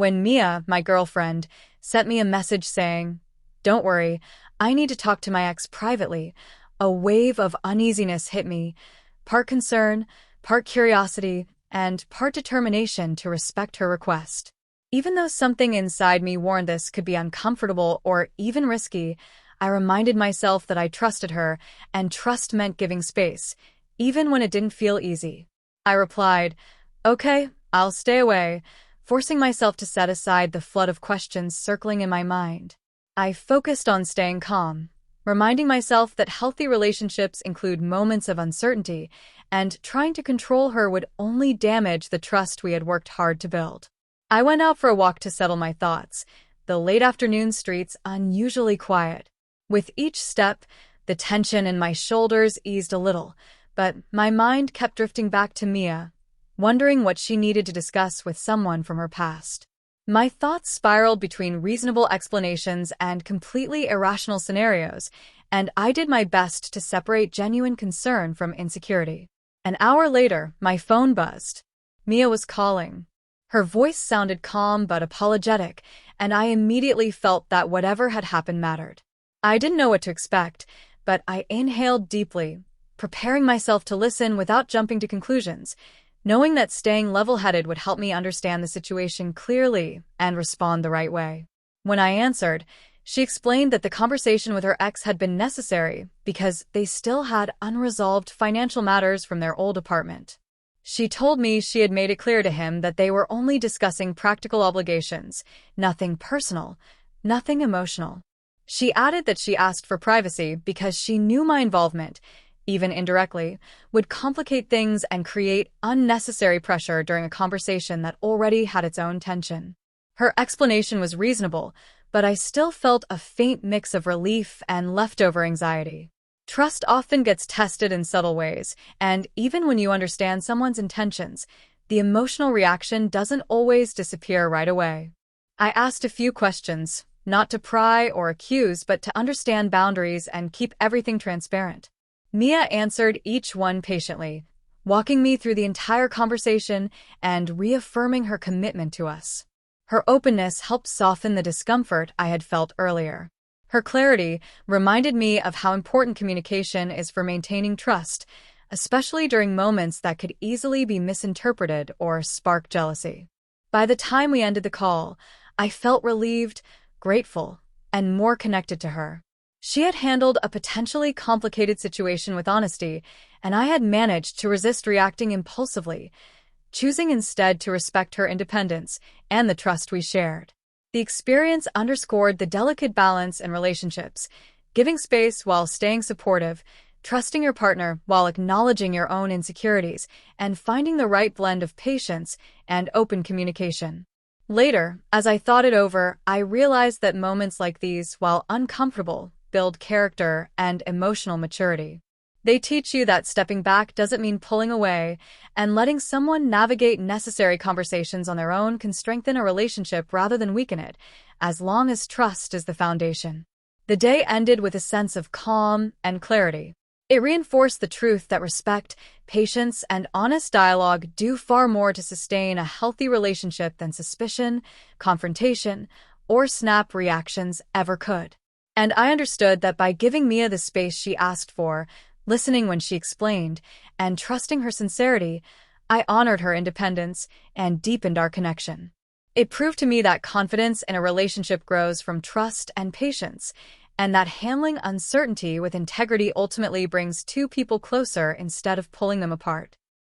when Mia, my girlfriend, sent me a message saying, "Don't worry, I need to talk to my ex privately," a wave of uneasiness hit me, part concern, part curiosity, and part determination to respect her request. Even though something inside me warned this could be uncomfortable or even risky, I reminded myself that I trusted her, and trust meant giving space, even when it didn't feel easy. I replied, "Okay, I'll stay away," forcing myself to set aside the flood of questions circling in my mind. I focused on staying calm, reminding myself that healthy relationships include moments of uncertainty, and trying to control her would only damage the trust we had worked hard to build. I went out for a walk to settle my thoughts, the late afternoon streets unusually quiet. With each step, the tension in my shoulders eased a little, but my mind kept drifting back to Mia, wondering what she needed to discuss with someone from her past. My thoughts spiraled between reasonable explanations and completely irrational scenarios, and I did my best to separate genuine concern from insecurity. An hour later, my phone buzzed. Mia was calling. Her voice sounded calm but apologetic, and I immediately felt that whatever had happened mattered. I didn't know what to expect, but I inhaled deeply, preparing myself to listen without jumping to conclusions, knowing that staying level-headed would help me understand the situation clearly and respond the right way. When I answered, she explained that the conversation with her ex had been necessary because they still had unresolved financial matters from their old apartment. She told me she had made it clear to him that they were only discussing practical obligations, nothing personal, nothing emotional. She added that she asked for privacy because she knew my involvement, even indirectly, would complicate things and create unnecessary pressure during a conversation that already had its own tension. Her explanation was reasonable, but I still felt a faint mix of relief and leftover anxiety. Trust often gets tested in subtle ways, and even when you understand someone's intentions, the emotional reaction doesn't always disappear right away. I asked a few questions, not to pry or accuse, but to understand boundaries and keep everything transparent. Mia answered each one patiently, walking me through the entire conversation and reaffirming her commitment to us. Her openness helped soften the discomfort I had felt earlier. Her clarity reminded me of how important communication is for maintaining trust, especially during moments that could easily be misinterpreted or spark jealousy. By the time we ended the call, I felt relieved, grateful, and more connected to her. She had handled a potentially complicated situation with honesty, and I had managed to resist reacting impulsively, choosing instead to respect her independence and the trust we shared. The experience underscored the delicate balance in relationships, giving space while staying supportive, trusting your partner while acknowledging your own insecurities, and finding the right blend of patience and open communication. Later, as I thought it over, I realized that moments like these, while uncomfortable, build character and emotional maturity. They teach you that stepping back doesn't mean pulling away, and letting someone navigate necessary conversations on their own can strengthen a relationship rather than weaken it, as long as trust is the foundation. The day ended with a sense of calm and clarity. It reinforced the truth that respect, patience, and honest dialogue do far more to sustain a healthy relationship than suspicion, confrontation, or snap reactions ever could. And I understood that by giving Mia the space she asked for, listening when she explained, and trusting her sincerity, I honored her independence and deepened our connection. It proved to me that confidence in a relationship grows from trust and patience, and that handling uncertainty with integrity ultimately brings two people closer instead of pulling them apart.